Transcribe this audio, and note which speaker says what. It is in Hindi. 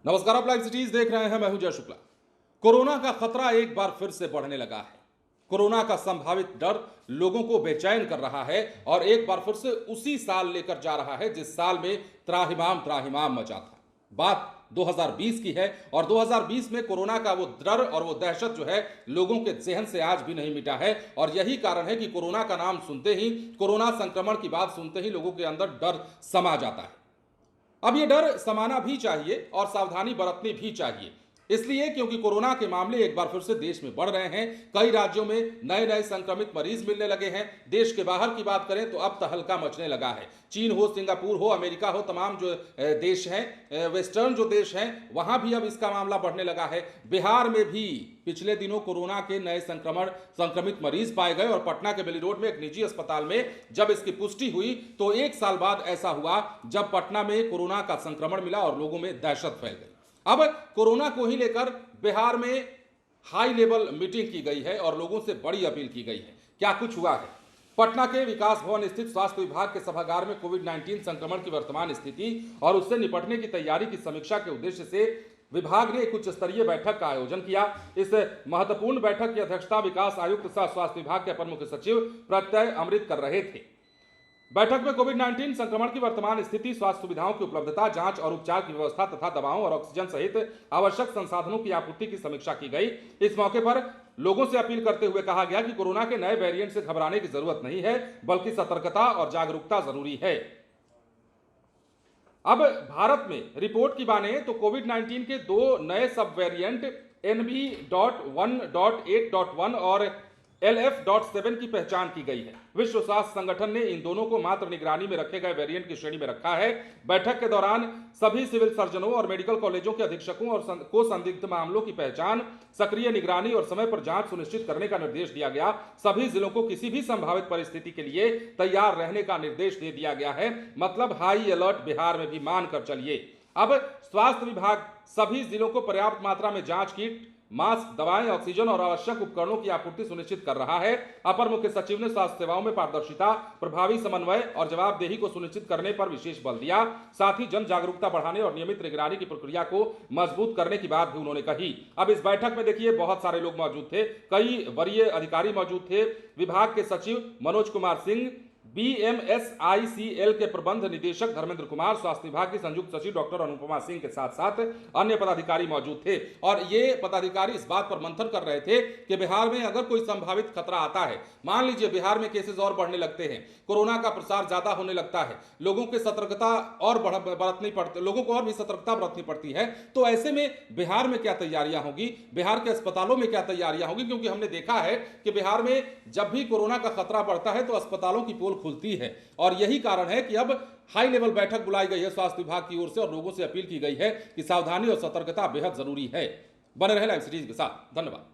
Speaker 1: नमस्कार, आप लाइव सिटीज देख रहे हैं। मैं हूं जय शुक्ला। कोरोना का खतरा एक बार फिर से बढ़ने लगा है। कोरोना का संभावित डर लोगों को बेचैन कर रहा है और एक बार फिर से उसी साल लेकर जा रहा है जिस साल में त्राहिमाम त्राहिमाम मचा था। बात 2020 की है और 2020 में कोरोना का वो डर और वो दहशत जो है लोगों के जहन से आज भी नहीं मिटा है। और यही कारण है कि कोरोना का नाम सुनते ही, कोरोना संक्रमण की बात सुनते ही लोगों के अंदर डर समा जाता है। अब ये डर समाना भी चाहिए और सावधानी बरतनी भी चाहिए, इसलिए क्योंकि कोरोना के मामले एक बार फिर से देश में बढ़ रहे हैं। कई राज्यों में नए नए संक्रमित मरीज मिलने लगे हैं। देश के बाहर की बात करें तो अब तहलका मचने लगा है। चीन हो, सिंगापुर हो, अमेरिका हो, तमाम जो देश हैं, वेस्टर्न जो देश हैं, वहां भी अब इसका मामला बढ़ने लगा है। बिहार में भी पिछले दिनों कोरोना के नए संक्रमित मरीज पाए गए और पटना के बेली रोड में एक निजी अस्पताल में जब इसकी पुष्टि हुई तो एक साल बाद ऐसा हुआ जब पटना में कोरोना का संक्रमण मिला और लोगों में दहशत फैल गई। अब कोरोना को ही लेकर बिहार में हाई लेवल मीटिंग की गई है और लोगों से बड़ी अपील की गई है। क्या कुछ हुआ है? पटना के विकास भवन स्थित स्वास्थ्य विभाग के सभागार में कोविड-19 संक्रमण की वर्तमान स्थिति और उससे निपटने की तैयारी की समीक्षा के उद्देश्य से विभाग ने एक उच्च स्तरीय बैठक का आयोजन किया। इस महत्वपूर्ण बैठक की अध्यक्षता विकास आयुक्त सह स्वास्थ्य विभाग के अपर मुख्य सचिव प्रत्यय अमृत कर रहे थे। बैठक में कोविड-19 संक्रमण की वर्तमान स्थिति, स्वास्थ्य सुविधाओं की उपलब्धता, जांच और उपचार की व्यवस्था तथा दवाओं और ऑक्सीजन सहित आवश्यक संसाधनों की आपूर्ति की समीक्षा की गई। इस मौके पर लोगों से अपील करते हुए कहा गया कि कोरोना के नए वेरिएंट से घबराने की जरूरत नहीं है, बल्कि सतर्कता और जागरूकता जरूरी है। अब भारत में रिपोर्ट की माने तो कोविड-19 के दो नए सब वेरिएंट NB.1.8.1 और LF.7 की पहचान की गई है। विश्व स्वास्थ्य संगठन ने इन दोनों को मात्र निगरानी में रखे गए वेरिएंट की श्रेणी में रखा है। बैठक के दौरान सभी सिविल सर्जनों और मेडिकल कॉलेजों के अधीक्षकों और को संदिग्ध मामलों की पहचान, सक्रिय निगरानी और समय पर जांच सुनिश्चित करने का निर्देश दिया गया। सभी जिलों को किसी भी संभावित परिस्थिति के लिए तैयार रहने का निर्देश दे दिया गया है। मतलब हाई अलर्ट बिहार में भी मानकर चलिए। अब स्वास्थ्य विभाग सभी जिलों को पर्याप्त मात्रा में जांच किट, मास्क, दवाएं, ऑक्सीजन और आवश्यक उपकरणों की आपूर्ति सुनिश्चित कर रहा है। अपर मुख्य सचिव ने स्वास्थ्य सेवाओं में पारदर्शिता, प्रभावी समन्वय और जवाबदेही को सुनिश्चित करने पर विशेष बल दिया। साथ ही जन जागरूकता बढ़ाने और नियमित निगरानी की प्रक्रिया को मजबूत करने की बात भी उन्होंने कही। अब इस बैठक में देखिए बहुत सारे लोग मौजूद थे, कई वरीय अधिकारी मौजूद थे। विभाग के सचिव मनोज कुमार सिंह, BMSICL के प्रबंध निदेशक धर्मेंद्र कुमार, स्वास्थ्य विभाग की संयुक्त सचिव डॉक्टर अनुपमा सिंह के साथ साथ अन्य पदाधिकारी मौजूद थे। और ये पदाधिकारी इस बात पर मंथन कर रहे थे कि बिहार में अगर कोई संभावित खतरा आता है, मान लीजिए बिहार में केसेस और बढ़ने लगते हैं, कोरोना का प्रसार ज्यादा होने लगता है, लोगों की सतर्कता और बरतनी पड़ती, लोगों को और भी सतर्कता बरतनी पड़ती है, तो ऐसे में बिहार में क्या तैयारियां होगी, बिहार के अस्पतालों में क्या तैयारियां होगी? क्योंकि हमने देखा है कि बिहार में जब भी कोरोना का खतरा बढ़ता है तो अस्पतालों की पोल खुलती है। और यही कारण है कि अब हाई लेवल बैठक बुलाई गई है स्वास्थ्य विभाग की ओर से और लोगों से अपील की गई है कि सावधानी और सतर्कता बेहद जरूरी है। बने रहे लाइव सिटीज के साथ। धन्यवाद।